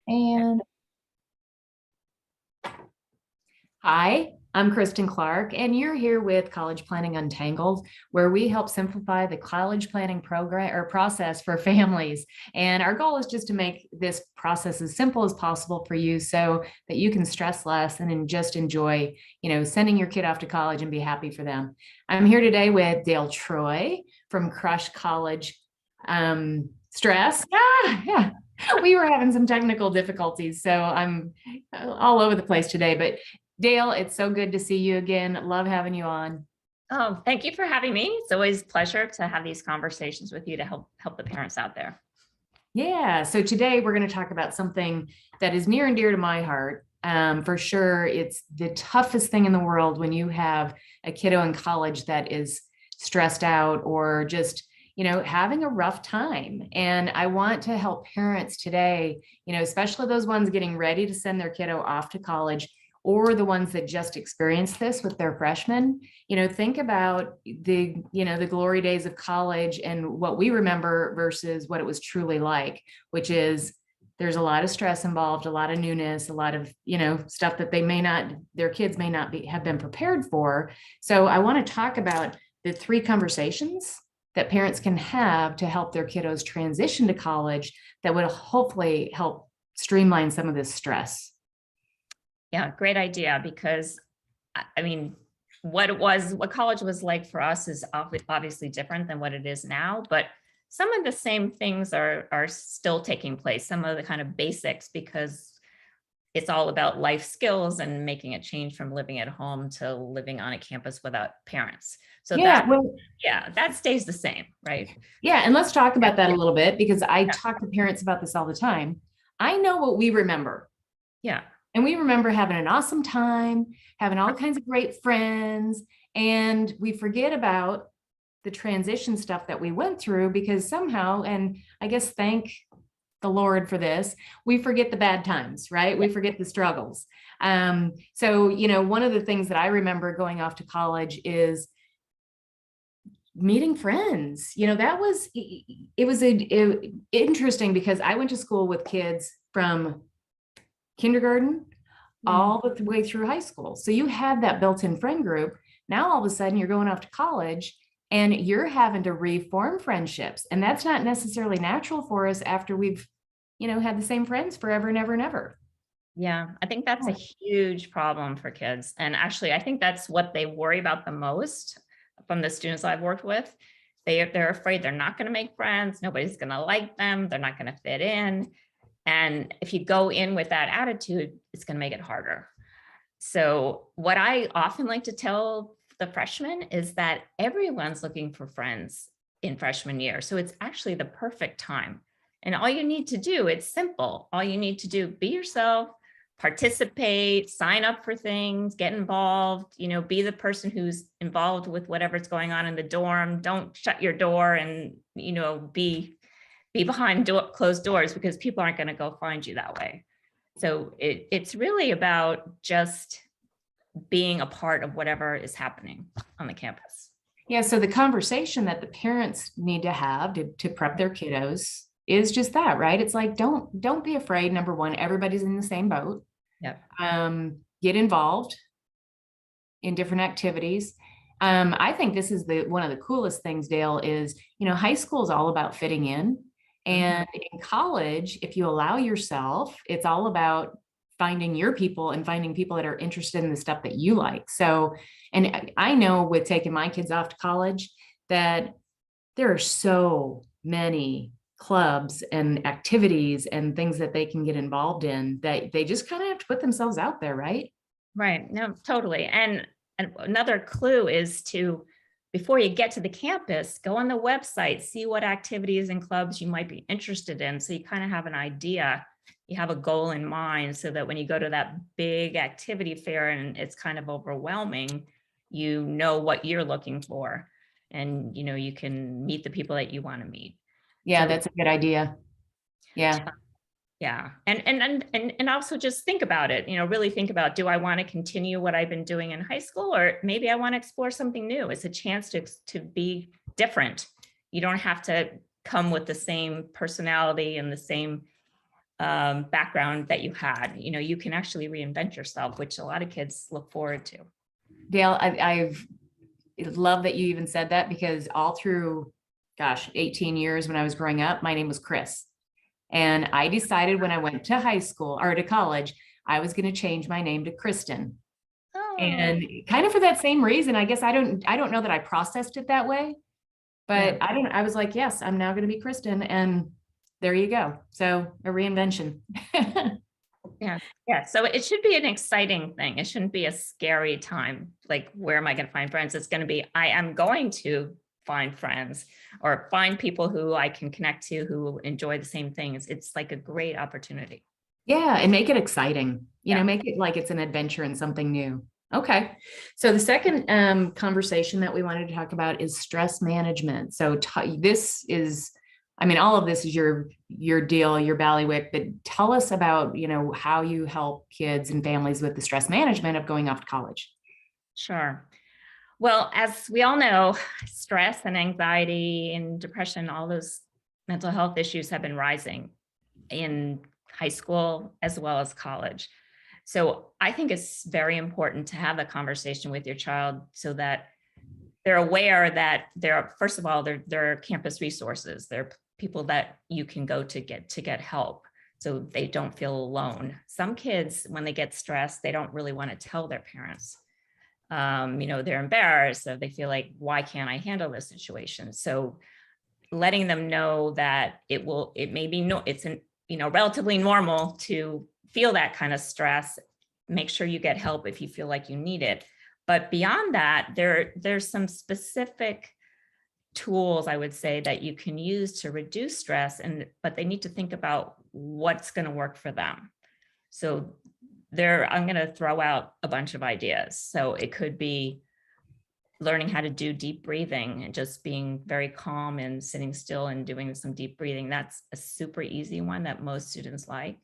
And hi, I'm Kristin Clark, and you're here with College Planning Untangled, where we help simplify the college planning program or process for families. And our goal is just to make this process as simple as possible for you so that you can stress less and then just enjoy, sending your kid off to college and be happy for them. I'm here today with Dale Troy from Crush College Stress. Yeah. We were having some technical difficulties, so I'm all over the place today, but Dale, it's so good to see you again. Love having you on. Oh, thank you for having me. It's always a pleasure to have these conversations with you to help the parents out there. Yeah, so today we're going to talk about something that is near and dear to my heart. For sure, it's the toughest thing in the world when you have a kiddo in college that is stressed out or just having a rough time. And I want to help parents today, especially those ones getting ready to send their kiddo off to college, or the ones that just experienced this with their freshmen. Think about the glory days of college and what we remember versus what it was truly like, which is there's a lot of stress involved, a lot of newness, a lot of stuff that their kids may not have been prepared for. So I want to talk about the 3 conversations that parents can have to help their kiddos transition to college that would hopefully help streamline some of this stress. Yeah, great idea, because I mean, what college was like for us is obviously different than what it is now, but some of the same things are still taking place, some of the kind of basics, because it's all about life skills and making a change from living at home to living on a campus without parents. So that stays the same, right? Yeah, and let's talk about that a little bit, because I talk to parents about this all the time. I know what we remember. Yeah. And we remember having an awesome time, having all kinds of great friends, and we forget about the transition stuff that we went through because somehow, and I guess thank the Lord for this, we forget the bad times, right? We forget the struggles. So, one of the things that I remember going off to college is meeting friends. It was interesting because I went to school with kids from kindergarten all the way through high school. So you had that built-in friend group. Now all of a sudden you're going off to college and you're having to reform friendships. And that's not necessarily natural for us after we've, had the same friends forever and ever and ever. Yeah, I think that's a huge problem for kids. And actually, I think that's what they worry about the most from the students I've worked with. They're afraid they're not going to make friends. Nobody's going to like them. They're not going to fit in. And if you go in with that attitude, it's going to make it harder. So what I often like to tell the freshmen is that everyone's looking for friends in freshman year. So it's actually the perfect time. And all you need to do, it's simple. All you need to do, be yourself, participate, sign up for things, get involved, be the person who's involved with whatever's going on in the dorm. Don't shut your door and, be behind closed doors, because people aren't going to go find you that way. So it's really about just being a part of whatever is happening on the campus. Yeah. So the conversation that the parents need to have to prep their kiddos is just that, right? It's like, don't be afraid. Number one, everybody's in the same boat. Yeah. Get involved in different activities. I think this is one of the coolest things, Dale, is, high school is all about fitting in. And in college, if you allow yourself, it's all about finding your people and finding people that are interested in the stuff that you like. So, and I know with taking my kids off to college that there are so many clubs and activities and things that they can get involved in that they just kind of have to put themselves out there, right? Right. No, totally. And another clue is to, before you get to the campus, go on the website, see what activities and clubs you might be interested in. So you kind of have an idea, you have a goal in mind, so that when you go to that big activity fair and it's kind of overwhelming, you know what you're looking for, and you can meet the people that you want to meet. Yeah, so that's a good idea. Yeah. Yeah. And also just think about it, really think about, do I want to continue what I've been doing in high school, or maybe I want to explore something new? It's a chance to be different. You don't have to come with the same personality and the same background that you had. You can actually reinvent yourself, which a lot of kids look forward to. Dale, I've love that you even said that, because all through, 18 years when I was growing up, my name was Chris. And I decided when I went to high school or to college, I was going to change my name to Kristin. Oh, And kind of for that same reason, I guess I don't know that I processed it that way, but yeah. I was like, yes, I'm now going to be Kristin. And there you go. So a reinvention. Yeah. Yeah. So it should be an exciting thing. It shouldn't be a scary time. Like, where am I going to find friends? It's going to be, I am going to find friends or find people who I can connect to who enjoy the same things. It's like a great opportunity. Yeah. And make it exciting, Yeah. make it like it's an adventure and something new. Okay. So the second conversation that we wanted to talk about is stress management. So this is, all of this is your deal, your ballywick, but tell us about, how you help kids and families with the stress management of going off to college. Sure. Well, as we all know, stress and anxiety and depression, all those mental health issues have been rising in high school as well as college. So I think it's very important to have a conversation with your child so that they're aware that first of all, there are campus resources. There are people that you can go to get help so they don't feel alone. Some kids, when they get stressed, they don't really want to tell their parents. They're embarrassed, so they feel like, why can't I handle this situation? So letting them know that it's relatively normal to feel that kind of stress. Make sure you get help if you feel like you need it. But beyond that, there's some specific tools, I would say, that you can use to reduce stress, but they need to think about what's going to work for them. So I'm going to throw out a bunch of ideas. So it could be learning how to do deep breathing and just being very calm and sitting still and doing some deep breathing. That's a super easy one that most students like.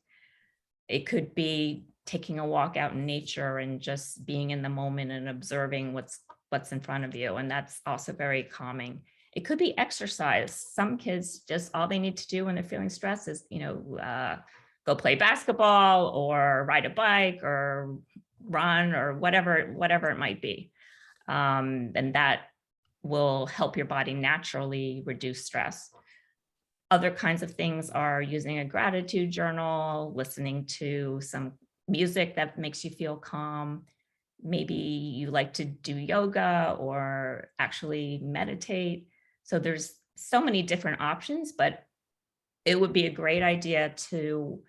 It could be taking a walk out in nature and just being in the moment and observing what's in front of you. And that's also very calming. It could be exercise. Some kids, just all they need to do when they're feeling stressed is, go play basketball or ride a bike or run or whatever it might be. And that will help your body naturally reduce stress. Other kinds of things are using a gratitude journal, listening to some music that makes you feel calm. Maybe you like to do yoga or actually meditate. So there's so many different options, but it would be a great idea to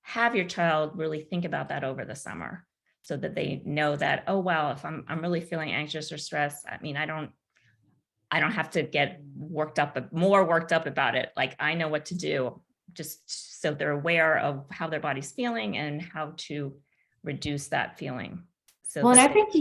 have your child really think about that over the summer so that they know that, oh, wow, if I'm really feeling anxious or stressed, I don't have to get more worked up about it. Like, I know what to do, just so they're aware of how their body's feeling and how to reduce that feeling. So well, and I think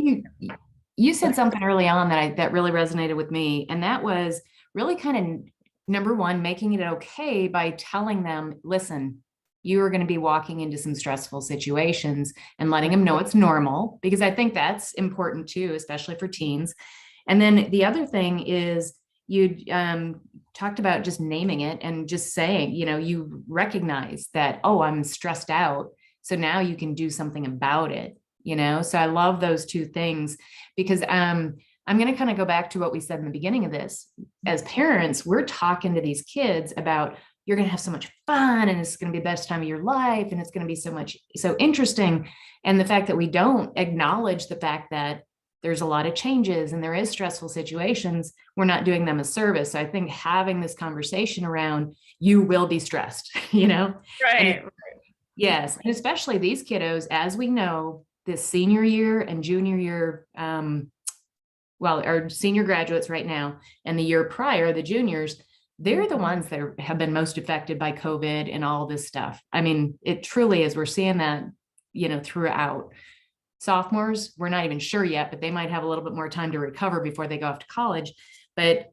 you said something early on that really resonated with me. And that was really kind of, number one, making it okay by telling them, listen, you are going to be walking into some stressful situations, and letting them know it's normal, because I think that's important too, especially for teens. And then the other thing is, you talked about just naming it and just saying, you recognize that, oh, I'm stressed out. So now you can do something about it, So I love those two things, because I'm going to kind of go back to what we said in the beginning of this. As parents, we're talking to these kids about, you're going to have so much fun, and it's going to be the best time of your life, and it's going to be so interesting. And the fact that we don't acknowledge the fact that there's a lot of changes and there is stressful situations, we're not doing them a service. So I think having this conversation around, you will be stressed, Right. Yes. And especially these kiddos, as we know, this senior year and junior year, our senior graduates right now, and the year prior, the juniors, they're the ones that have been most affected by COVID and all this stuff. It truly is. We're seeing that, throughout. Sophomores, we're not even sure yet, but they might have a little bit more time to recover before they go off to college. But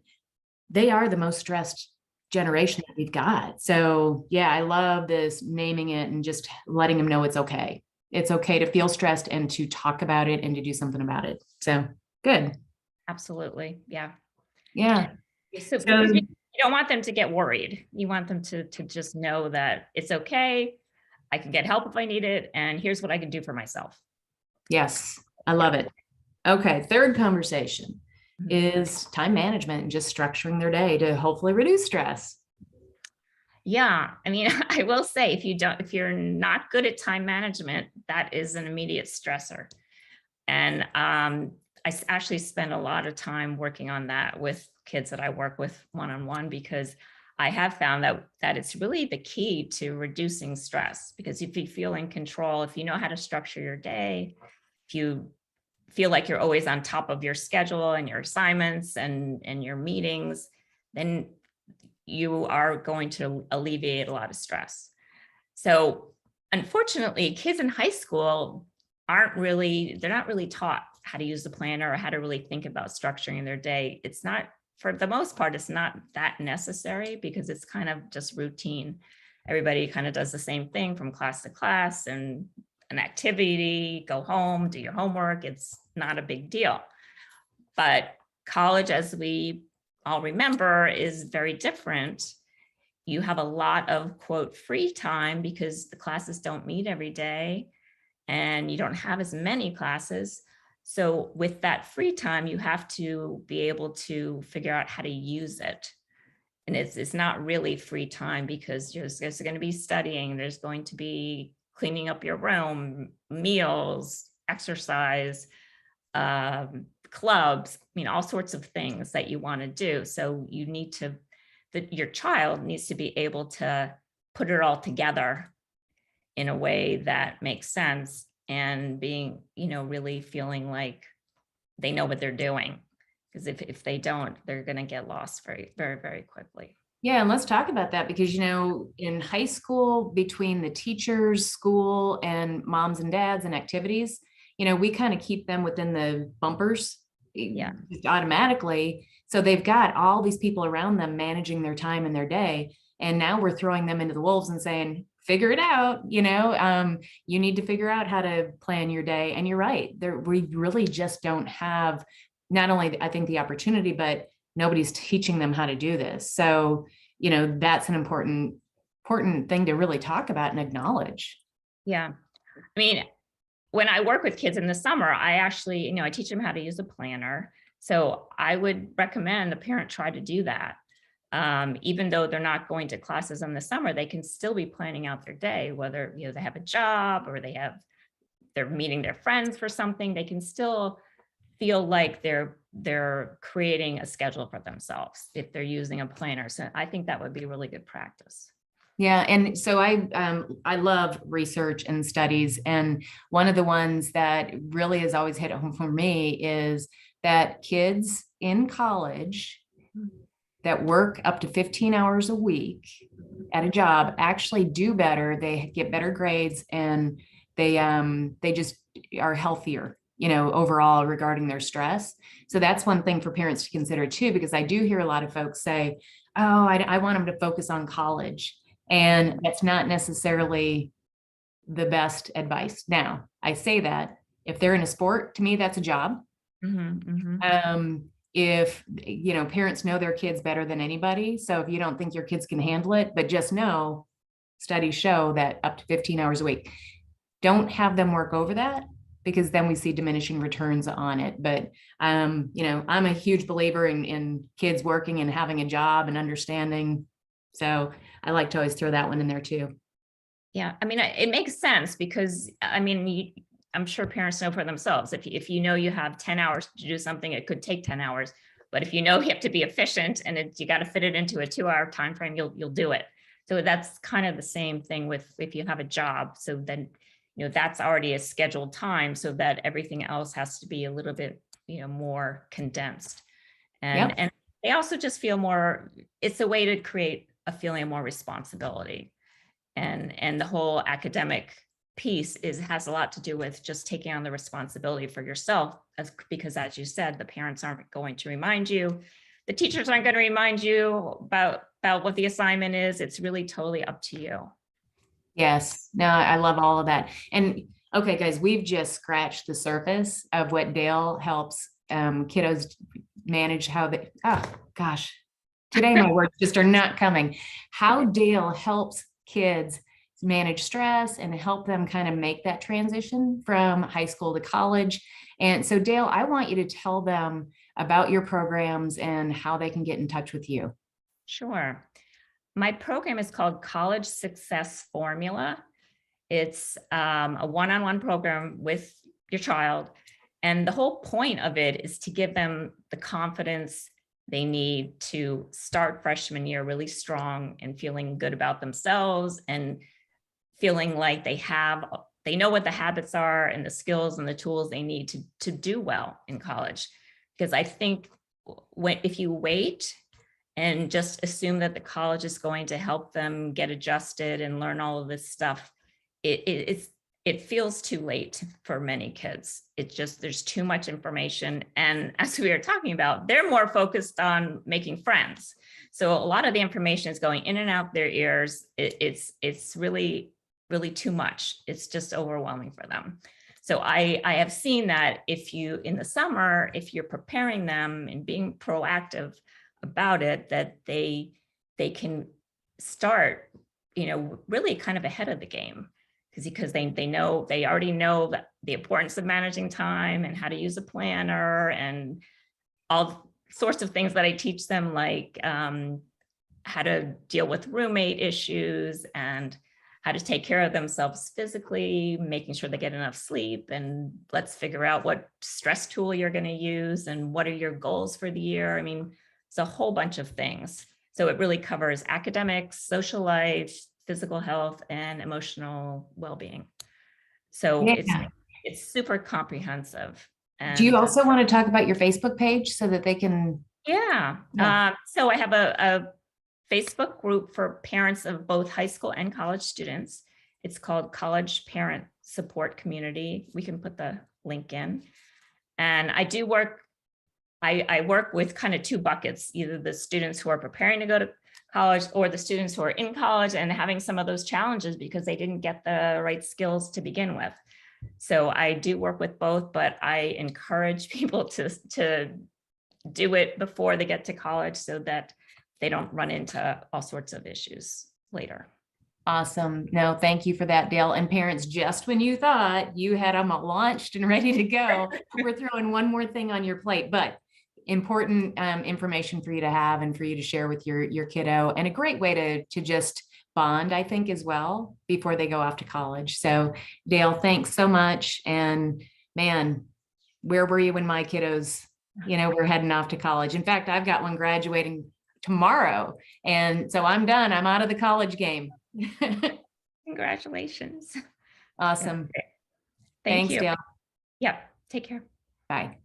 they are the most stressed generation that we've got. So yeah, I love this, naming it and just letting them know it's okay. It's okay to feel stressed and to talk about it and to do something about it. So good. Absolutely. Yeah. Yeah. So because you don't want them to get worried. You want them to just know that it's okay. I can get help if I need it. And here's what I can do for myself. Yes, I love it. Okay, third conversation Mhm. is time management and just structuring their day to hopefully reduce stress. Yeah, I mean, I will say if you're not good at time management, that is an immediate stressor. And actually spend a lot of time working on that with kids that I work with one-on-one, because I have found that it's really the key to reducing stress. Because if you feel in control, if you know how to structure your day, if you feel like you're always on top of your schedule and your assignments and your meetings, then you are going to alleviate a lot of stress. So unfortunately, kids in high school they're not really taught how to use the planner or how to really think about structuring their day. It's not, for the most part, it's not that necessary because it's kind of just routine. Everybody kind of does the same thing from class to class, and an activity, go home, do your homework. It's not a big deal. But college, as we all remember, is very different. You have a lot of, quote, free time because the classes don't meet every day and you don't have as many classes. So with that free time, you have to be able to figure out how to use it. And it's not really free time because there's going to be studying, there's going to be cleaning up your room, meals, exercise, clubs, I mean, all sorts of things that you want to do. So you need to, your child needs to be able to put it all together in a way that makes sense, and being, really feeling like they know what they're doing. Because if they don't, they're going to get lost very, very, very quickly. Yeah, and let's talk about that because, in high school, between the teachers, school, and moms and dads and activities, we kind of keep them within the bumpers, just automatically. So they've got all these people around them managing their time and their day. And now we're throwing them into the wolves and saying, figure it out. You need to figure out how to plan your day. And you're right. We really just don't have, not only, I think, the opportunity, but nobody's teaching them how to do this. So, that's an important thing to really talk about and acknowledge. Yeah. I mean, when I work with kids in the summer, I actually, I teach them how to use a planner. So I would recommend the parent try to do that. Even though they're not going to classes in the summer, they can still be planning out their day, whether, they have a job or they're meeting their friends for something. They can still feel like they're creating a schedule for themselves if they're using a planner. So I think that would be really good practice. Yeah. And so I love research and studies. And one of the ones that really has always hit home for me is that kids in college that work up to 15 hours a week at a job actually do better. They get better grades, and they just are healthier, overall regarding their stress. So that's one thing for parents to consider too, because I do hear a lot of folks say, oh, I want them to focus on college. And that's not necessarily the best advice. Now, I say that if they're in a sport, to me, that's a job. Mm-hmm, mm-hmm. If, parents know their kids better than anybody. So if you don't think your kids can handle it, but just know, studies show that up to 15 hours a week, don't have them work over that, because then we see diminishing returns on it. But, I'm a huge believer in kids working and having a job and understanding. So I like to always throw that one in there too. Yeah. I mean, it makes sense because, I'm sure parents know for themselves, if you know you have 10 hours to do something, it could take 10 hours. But if you know you have to be efficient and you got to fit it into a 2-hour time frame, you'll do it. So that's kind of the same thing with if you have a job. So then, that's already a scheduled time, so that everything else has to be a little bit, more condensed. And they also just feel more, it's a way to create a feeling of more responsibility. And the whole academic piece has a lot to do with just taking on the responsibility for yourself, because as you said, the parents aren't going to remind you, the teachers aren't going to remind you about what the assignment is. It's really totally up to you. Yes, no, I love all of that. And okay, guys, we've just scratched the surface of what Dale helps kiddos manage, how they, oh gosh, today my words just are not coming. How Dale helps kids manage stress and help them kind of make that transition from high school to college. And so, Dale, I want you to tell them about your programs and how they can get in touch with you. Sure. My program is called College Success Formula. It's a one-on-one program with your child. And the whole point of it is to give them the confidence they need to start freshman year really strong and feeling good about themselves and feeling like they know what the habits are and the skills and the tools they need to do well in college. Because I think if you wait and just assume that the college is going to help them get adjusted and learn all of this stuff, it feels too late for many kids. There's too much information. And as we were talking about, they're more focused on making friends. So a lot of the information is going in and out their ears. It's really, really too much. It's just overwhelming for them. So I have seen that in the summer, if you're preparing them and being proactive about it, that they can start, really kind of ahead of the game. Because they already know that the importance of managing time and how to use a planner and all sorts of things that I teach them, like how to deal with roommate issues and how to take care of themselves physically, making sure they get enough sleep, and let's figure out what stress tool you're going to use and what are your goals for the year. I mean, it's a whole bunch of things. So it really covers academics, social life, physical health, and emotional well-being. So it's super comprehensive. And do you also want to talk about your Facebook page so that they can? Yeah. So I have a Facebook group for parents of both high school and college students. It's called College Parent Support Community. We can put the link in. And I work with kind of two buckets, either the students who are preparing to go to college or the students who are in college and having some of those challenges because they didn't get the right skills to begin with. So I do work with both, but I encourage people to do it before they get to college so that they don't run into all sorts of issues later. Awesome. No, thank you for that, Dale. And parents, just when you thought you had them launched and ready to go, we're throwing one more thing on your plate, but important information for you to have and for you to share with your kiddo, and a great way to just bond, I think, as well, before they go off to college. So Dale, thanks so much. And man, where were you when my kiddos, were heading off to college? In fact, I've got one graduating tomorrow. And so I'm done. I'm out of the college game. Congratulations. Awesome. Thank Thanks, you. Dale. Yep. Take care. Bye.